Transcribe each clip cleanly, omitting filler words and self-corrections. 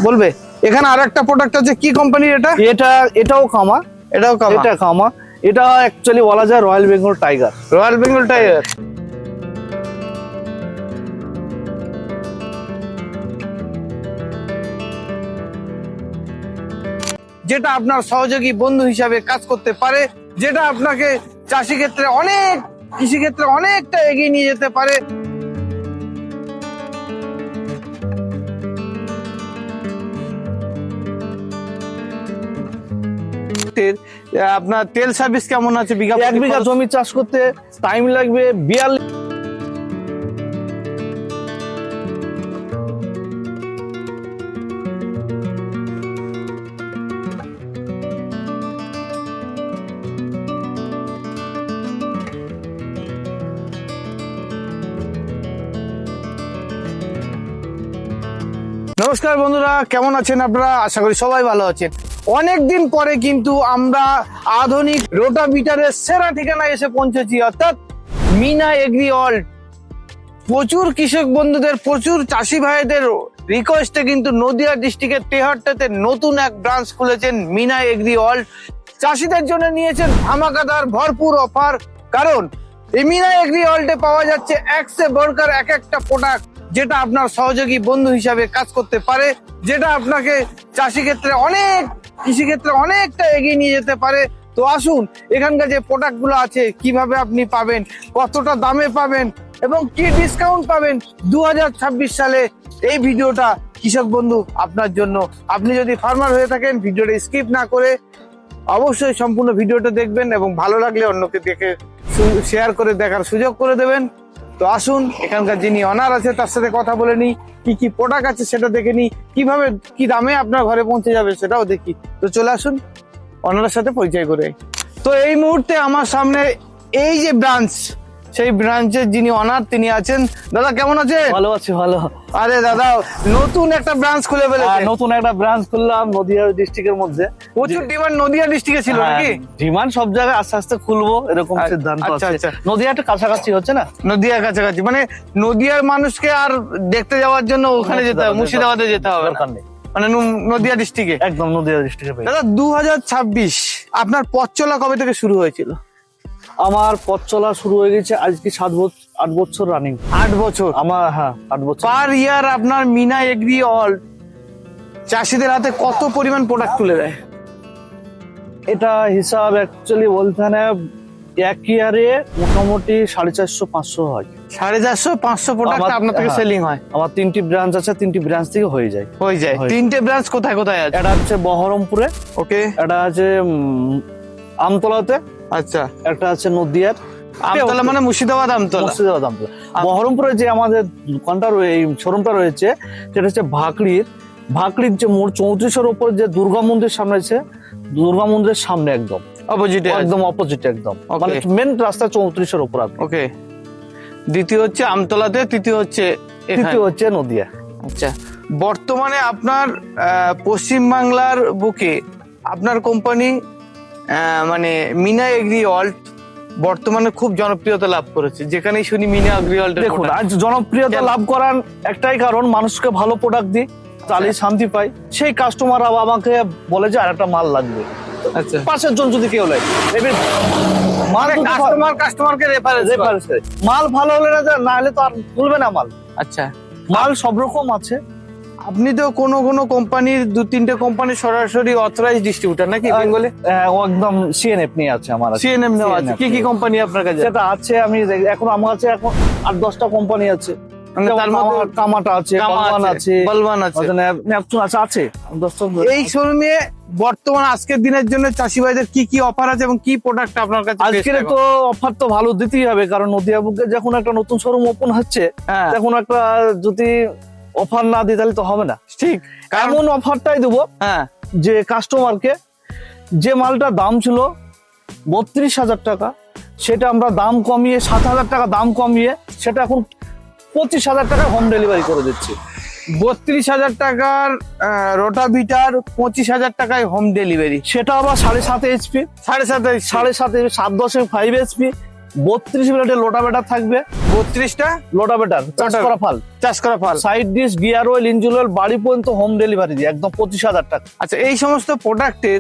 বলবে। এখানে আরেকটা প্রোডাক্ট আছে, কি কোম্পানির এটা? এটাও কামা। এটা কামা। এটা অ্যাকচুয়ালি বলা যায় royal Bengal tiger. Royal Bengal tiger. যেটা আপনার সহযোগী বন্ধু হিসাবে কাজ করতে পারে, যেটা আপনাকে চাষি ক্ষেত্রে অনেক, কৃষি ক্ষেত্রে অনেকটা এগিয়ে নিয়ে যেতে পারে। আপনার তেল সার্ভিস কেমন আছে? বিঘা 1 বিঘা জমি চাষ করতে টাইম লাগবে 42। নমস্কার বন্ধুরা, কেমন আছেন আপনারা? আশা করি সবাই ভালো আছেন। অনেকদিন পরে কিন্তু আমরা আধুনিক রোটাভিটারের সেরা ঠিকানায় এসে পৌঁছেছি, অর্থাৎ মিনা এগ্রি ওয়ার্ল্ড। প্রচুর কৃষক বন্ধুদের, প্রচুর চাষি ভাইদের রিকোয়েস্টে কিন্তু নদিয়া ডিস্ট্রিক্টের তেহট্টাতে নতুন এক ব্রাঞ্চ খুলেছেন মিনা এগ্রি ওয়ার্ল্ড। চাষিদের জন্য নিয়েছেন ধামাকাদার ভরপুর অফার, কারণ এই মিনা এগ্রি ওয়ার্ল্ডে পাওয়া যাচ্ছে একসে বড়কার এক একটা প্রোডাক্ট, যেটা আপনার সহযোগী বন্ধু হিসাবে কাজ করতে পারে, যেটা আপনাকে চাষি ক্ষেত্রে অনেক, কৃষি ক্ষেত্রে অনেকটা এগিয়ে নিয়ে যেতে পারে। তো আসুন, এখানকার যে প্রোডাক্ট গুলো আছে কিভাবে আপনি পাবেন, কতটা দামে পাবেন এবং কি ডিসকাউন্ট পাবেন 2026 সালে, এই ভিডিওটা কৃষক বন্ধু আপনার জন্য। আপনি যদি ফার্মার হয়ে থাকেন, ভিডিওটা স্কিপ না করে অবশ্যই সম্পূর্ণ ভিডিওটা দেখবেন এবং ভালো লাগলে অন্যকে দেখে শেয়ার করে দেখার সুযোগ করে দেবেন। তো আসুন, এখানকার যিনি অনার আছে তার সাথে কথা বলে নিই, কি কি প্রোডাক্ট আছে সেটা দেখে নিই, কিভাবে কি দামে আপনার ঘরে পৌঁছে যাবে সেটাও দেখি। তো চলে আসুন, অনারের সাথে পরিচয় করে। তো এই মুহূর্তে আমার সামনে এই যে ব্রাঞ্চ, সেই ব্রাঞ্চের যিনি অনার তিনি আছেন। দাদা কেমন আছেন? ভালো আছি, ভালো। আরে দাদা, নতুন একটা ব্রাঞ্চ খুলে ফেলেছেন। নতুন একটা ব্রাঞ্চ খুললাম নদিয়া ডিস্ট্রিক্টের মধ্যে। প্রচুর ডিমান্ড নদিয়া ডিস্ট্রিক্টে ছিল নাকি? ডিমান্ড সব জায়গায় আস্তে আস্তে খুলবো এরকম সিদ্ধান্ত আছে। নদিয়া একটা কাছাকাছি হচ্ছে না? নদিয়ার কাছাকাছি, মানে নদিয়ার মানুষকে আর দেখতে যাওয়ার জন্য ওখানে যেতে হবে, মুর্শিদাবাদে যেতে হবে না, মানে নদিয়া ডিস্ট্রিক্টে। একদম নদিয়া ডিস্ট্রিক্টে। দাদা 2026 আপনার পথ চলা কবে থেকে শুরু হয়েছিল? আমার পথ চলা শুরু হয়ে গেছে আজকে 8 বছর রানিং। 8 বছর আমার, হ্যাঁ 8 বছর। পার ইয়ার আপনার মিনা এগ্রি ওয়ার্ল্ড চাষিদের হাতে কত পরিমাণ প্রোডাক্ট তুলে দেয়? এটা হিসাব অ্যাকচুয়ালি বলতে না, এক ইয়ারে মোটামুটি 450-500 হয়। 450-500 প্রোডাক্ট আপনার থেকে সেলিং হয়? আমার 3টি ব্রাঞ্চ আছে, 3টি ব্রাঞ্চ থেকে হয়ে যায়। 3টে ব্রাঞ্চ কোথায় কোথায় আছে? এটা হচ্ছে বহরমপুরে, ওকে। এটা আছে আমতলাতে, আচ্ছা। একটা আছে নদিয়ার। আমতলা মানে মুর্শিদাবাদ আমতলা? মুর্শিদাবাদ আমতলা। বহরমপুরে যে আমাদের দোকানটা এই শোরুমটা রয়েছে, সেটা হচ্ছে ভাকড়ির যে মোড় 34-এর উপর যে দুর্গা মন্দির সামনে আছে, দুর্গা মন্দিরের সামনে একদম অপোজিটে, একদম অপোজিটে, একদম মানে মেন রাস্তা 34-এর উপর। ওকে। দ্বিতীয় হচ্ছে আমতলাতে, তৃতীয় হচ্ছে নদিয়া। আচ্ছা, বর্তমানে আপনার পশ্চিম বাংলার বুকে আপনার কোম্পানি মানে মিনা এগ্রি ওয়ার্ল্ড বর্তমানে খুব জনপ্রিয়তা লাভ করেছে। যেখানেই শুনি মিনা এগ্রি ওয়ার্ল্ড। দেখুন, আজ জনপ্রিয়তা লাভ করার একটাই কারণ, মানুষকে ভালো প্রোডাক্ট দিই, তাহলে শান্তি পাই। সেই কাস্টমার আমাকে বলে যে আর একটা মাল লাগবে। আচ্ছা, 5 জন যদি কেউ লাগে, কাস্টমারকে রেফারেন্স মাল ভালো হলে না হলে তো আর তুলবে না মাল। আচ্ছা, মাল সব রকম আছে। আপনি তো কোন কোম্পানির 2-3টে কোম্পানি সরাসরি অথরাইজড ডিস্ট্রিবিউটর নাকি বেঙ্গলে? একদম সিএনএফ নিয়ে আছে আমার। সিএনএফ নেওয়া আছে। কি কি কোম্পানি আপনার কাছে? সেটা আছে, আমি এখন আমার কাছে এখন 8-10টা কোম্পানি আছে। তার মধ্যে কামাটা আছে, বলবান আছে, নেপচুন আছে। এই শোরুমে বর্তমান আজকের দিনের জন্য চাষি ভাইদের কি কি অফার আছে এবং কি প্রোডাক্ট আপনার কাছে? আজকের তো অফার তো ভালো দিতেই হবে, কারণ নদিয়া বুকে যখন একটা নতুন শোরুম ওপেন হচ্ছে, তখন একটা যদি অফার না দিই তাহলে তো হবে না। ঠিক, এমন অফারটাই দেবো যে কাস্টমারকে যে মালটা দাম ছিল 32,000 টাকা, সেটা আমরা দাম কমিয়ে 7,000 টাকা দাম কমিয়ে সেটা এখন 25,000 টাকা হোম ডেলিভারি করে দিচ্ছি। 32,000 টাকার রোটাভিটার 25,000 টাকায় হোম ডেলিভারি। সেটা আবার 7.5 HP, 7.5 7.5 7.10 5 HP, 32 ব্লেডের লোটাভেটার থাকবে, 32টা লোটাভেটার চাষ করা ফাল, চাষ করা ফাল। Side dish, gear oil, engine oil বাড়ি পর্যন্ত হোম ডেলিভারি দিয়ে একদম 25,000 টাকা। আচ্ছা, এই সমস্ত প্রোডাক্টের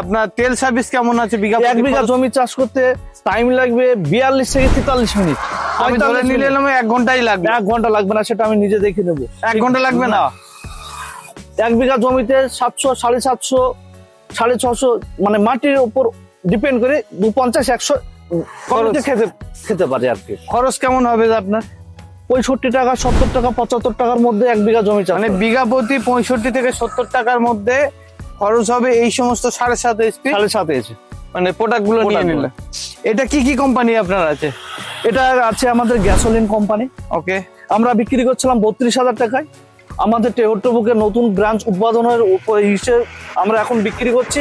আপনার তেল সার্ভিস কেমন আছে? এক বিঘা জমি চাষ করতে টাইম লাগবে 42 থেকে 43 মিনিট। আমি ধরে নিলে 1 ঘন্টাই লাগবে। 1 ঘন্টা লাগবে না, সেটা আমি নিজে দেখে নেবো। 1 ঘন্টা লাগবে না? এক বিঘা জমিতে 700, 750, 650 মানে মাটির উপর ডিপেন্ড করে 250-100 খরচ খেতে পারে আর কি। খরচ কেমন হবে আপনার? 65 টাকা, 70 টাকা, 75 টাকার মধ্যে এক বিঘা জমি চাষ। মানে বিঘা প্রতি 65 থেকে 70 টাকার মধ্যে খরচ হবে এই সমস্ত 7.5 HP 7.5 এসে মানে প্রোডাক্ট গুলো নিয়ে নিলে। এটা কি কি কোম্পানি আপনার আছে? এটা আছে আমাদের গ্যাসোলিন কোম্পানি। ওকে, আমরা বিক্রি করছিলাম 32,000 টাকায়। আমাদের টেহট্টুবুকে নতুন ব্রাঞ্চ উদ্বোধনের হিসেবে আমরা এখন বিক্রি করছি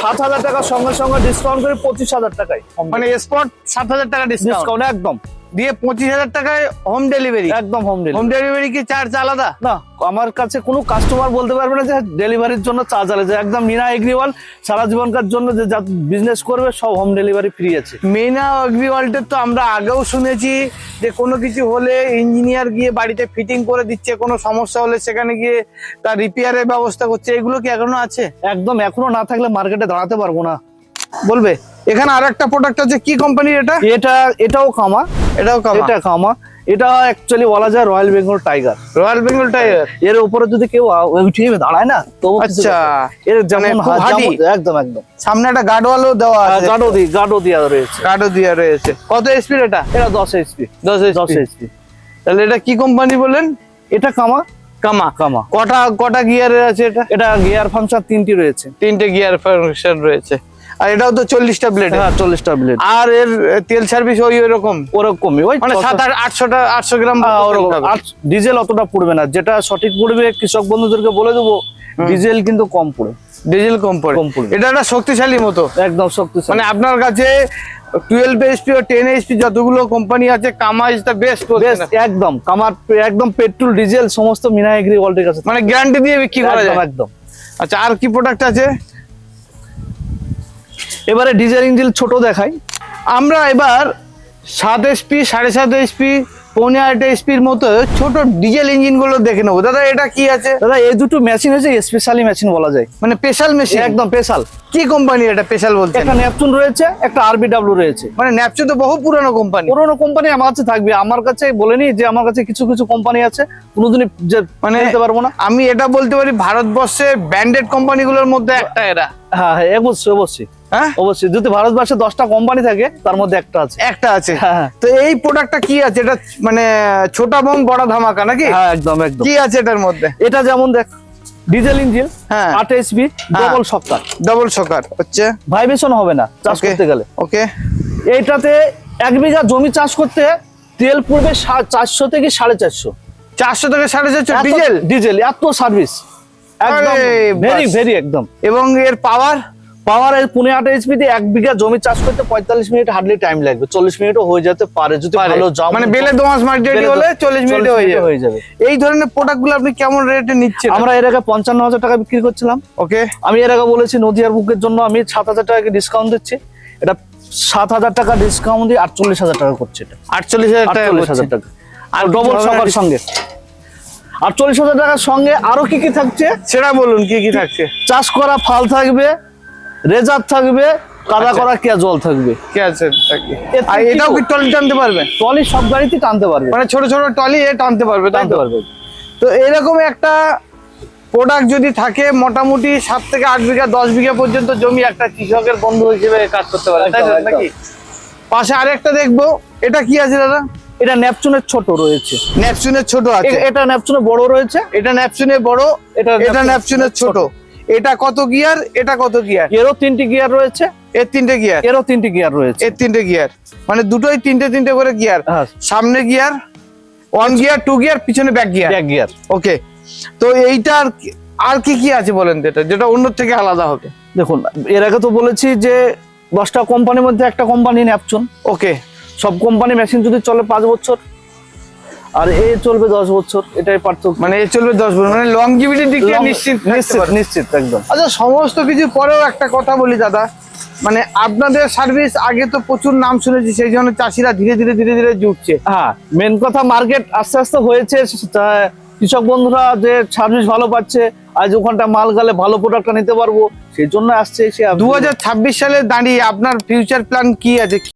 7,000 টাকার সঙ্গে সঙ্গে ডিসকাউন্ট করে 25,000 টাকায়। মানে স্পট 7,000 টাকা ডিসকাউন্ট একদম দিয়ে 25,000 টাকায় হোম ডেলিভারি। একদম হোম হোম ডেলিভারি কি চার্জ আলাদা? না, আমার কাছে কোনো কাস্টমার বলতে পারবে না যে ডেলিভারির জন্য চার্জ আলাদা। একদম মিনা এগ্রিওয়াল সারা জীবনকার জন্য যে বিজনেস করবে সব হোম ডেলিভারি ফ্রি আছে। মিনা এগ্রিওয়ালের তো আমরা আগেও শুনেছি যে কোনো কিছু হলে ইঞ্জিনিয়ার গিয়ে বাড়িতে ফিটিং করে দিচ্ছে, কোনো সমস্যা হলে সেখানে গিয়ে তার রিপেয়ারের ব্যবস্থা করছে। এগুলো কি এখনো আছে? একদম, এখনো না থাকলে মার্কেটে দাঁড়াতে পারবো না। বলবে এখানে আর একটা প্রোডাক্ট আছে, কি কোম্পানির এটা? এটাও কামা। এটা কামা। এটা অ্যাকচুয়ালি বলা যায় royal Bengal tiger. Royal Bengal tiger. এর উপরে যদি কেউ উঠিয়ে দাঁড়ায় না তো আচ্ছা, এর যেমন একদম একদম সামনে একটা গার্ডওয়ালও দেওয়া আছে। গার্ডও দেওয়া রয়েছে। গার্ডও দেওয়া রয়েছে। কত এসপি এটা? এটা 10 HP। 10 HP। তাহলে এটা কি কোম্পানি বলেন? এটা কামা। কামা। কটা গিয়ারের আছে এটা? এটা গিয়ার ফাংশন 3টি রয়েছে। 3টে গিয়ার ফাংশন রয়েছে। আর এটাও তো 40টা ব্লেড। হ্যাঁ, 40টা ব্লেড। আর এর তেল সার্ভিস ওরকমই ওই মানে 700-800 গ্রাম ডিজেল অতটা পড়বে না। যেটা সঠিক পড়বে কৃষক বন্ধুদেরকে বলে দেবো, ডিজেল কিন্তু কম পড়ে। ডিজেল কম পড়ে। এটা একটা শক্তিশালী মতো, একদম শক্তিশালী। মানে আপনার কাছে 12 HP ও 10 HP যতগুলো কোম্পানি আছে, কামা ইজ দ্য বেস্ট। একদম কামার, একদম পেট্রোল ডিজেল সমস্ত মিনা এগ্রিওয়ালের কাছে মানে গ্যারান্টি দিয়ে বিক্রি করা যায় একদম। আচ্ছা, আর কি প্রোডাক্ট আছে? এবারে ডিজেল ইঞ্জিন ছোট দেখাই আমরা। এবার 7 HP, 7.5 HP, 8.5 HP এর মতো ছোট ডিজেল ইঞ্জিন গুলো দেখে নেবো। দাদা এটা কি আছে? দাদা এই দুটো মেশিন হচ্ছে স্পেশালি মেশিন বলা যায়, মানে স্পেশাল মেশিন। একদম স্পেশাল। কি কোম্পানি এটা স্পেশাল বলতে? একটা নেপচুন রয়েছে, একটা RBW রয়েছে। মানে নেপচুন তো বহু পুরনো কোম্পানি। কোম্পানি আমার কাছে থাকবে। আমার কাছে বলেনি যে আমার কাছে কিছু কিছু কোম্পানি আছে, কোনোদিনই মানে নিতে পারবো না। আমি এটা বলতে পারি ভারতবর্ষের ব্র্যান্ডেড কোম্পানিগুলোর মধ্যে একটা এরা। হ্যাঁ, অবশ্যই। হ্যাঁ, অবশ্যই। যদি ভারতবর্ষে 10টা কোম্পানি থাকে তার মধ্যে একটা আছে। হ্যাঁ। তো এই প্রোডাক্টটা কি আছে? এটা মানে ছোটা বম বড় ধামাকা নাকি? হ্যাঁ, একদম। কি আছে এটার মধ্যে? এটা যেমন দেখ, ডিজেল ইঞ্জিন, হ্যাঁ, 8 HP, ডবল শকার হচ্ছে, ভাইব্রেশন হবে না চাষ করতে গেলে। ওকে। এইটাতে 1 বিঘা জমি চাষ করতে তেল পড়বে 400 থেকে 450। 400 থেকে 450 ডিজেল এত সার্ভিস, একদম ভেরি একদম। এবং এর পাওয়ার 8 HP দিয়ে 1 বিঘা জমি চাষ করতে 45 মিনিট হার্ডলি টাইম লাগবে। 40 মিনিটও হয়ে যেতে পারে যদি ভালো জাম, মানে বেলে দোআঁশ মাটি হলে 40 মিনিটে হয়ে যাবে। এই ধরনের প্রোডাক্ট গুলো আপনি কেমন রেটে নিচ্ছেন? আমরা এর আগে 55,000 টাকা বিক্রি করছিলাম। ওকে। আমি এর আগে বলেছি নদীয়ার বুকের জন্য আমি 7,000 টাকা ডিসকাউন্ট দিচ্ছি। এটা 7,000 টাকা ডিসকাউন্ট দিয়ে 48,000 টাকা করছে। এটা 48,000 টাকা। আর ডবল শকার সঙ্গে 48,000 টাকার সঙ্গে আরো কি কি থাকছে সেটা বলুন। কি কি থাকছে? চাষ করা ফাল থাকবে, রেজার থাকবে, কাদা করা জল থাকবে। কি আছে? আর এটাও কি টলি টানতে পারবে? টলি সব গাড়িতে টানতে পারবে, মানে ছোট ছোট টলি টানতে পারবে। তো এরকম একটা প্রোডাক্ট যদি থাকে, মোটামুটি 7 থেকে 8 বিঘা 10 বিঘা পর্যন্ত জমি একটা কৃষকের বন্ধু হিসেবে কাজ করতে পারে, তাই না? নাকি পাশে আরেকটা দেখবো, এটা কি আছে দাদা? এটা নেপচুনের ছোট রয়েছে। নেপচুনের ছোট আছে। এটা নেপচুনের বড় রয়েছে। এটা নেপচুনের বড়, এটা নেপচুনের ছোট। এটা কত গিয়ার? এটা কত গিয়ার? এরও 3টি গিয়ার রয়েছে। এর 3টে গিয়ার? এরও 3টি গিয়ার রয়েছে। এর 3টে গিয়ার, মানে দুটোই 3টে করে গিয়ার। সামনে গিয়ার 1 গিয়ার, 2 গিয়ার, পিছনে ব্যাক গিয়ার। ওকে। তো এইটা আর কি কি আছে বলেন, যেটা অন্য থেকে আলাদা হবে? দেখুন, এর আগে তো বলেছি যে 10টা কোম্পানির মধ্যে একটা কোম্পানি নেপচুন। ওকে। সব কোম্পানি মেশিন যদি চলে 5 বছর, আর এ চলবে 10 বছর। এটাই পার্থক্য। মানে এ চলবে 10 বছর, মানে লংজিভিটির দিক থেকে নিশ্চিত একদম। আচ্ছা, সমস্ত কিছু পরেও একটা কথা বলি দাদা, মানে আপনাদের সার্ভিস আগে তো প্রচুর নাম শুনেছি, সেই জন্য চাষিরা ধীরে ধীরে জুটছে। হ্যাঁ, মেন কথা মার্কেট আস্তে আস্তে হয়েছে, কৃষক বন্ধুরা যে সার্ভিস ভালো পাচ্ছে, আজ ওখানটা মাল গেলে ভালো প্রোডাক্টটা নিতে পারবো, সেই জন্য আসছে। 2026 সালে দাঁড়িয়ে আপনার ফিউচার প্ল্যান কি আছে?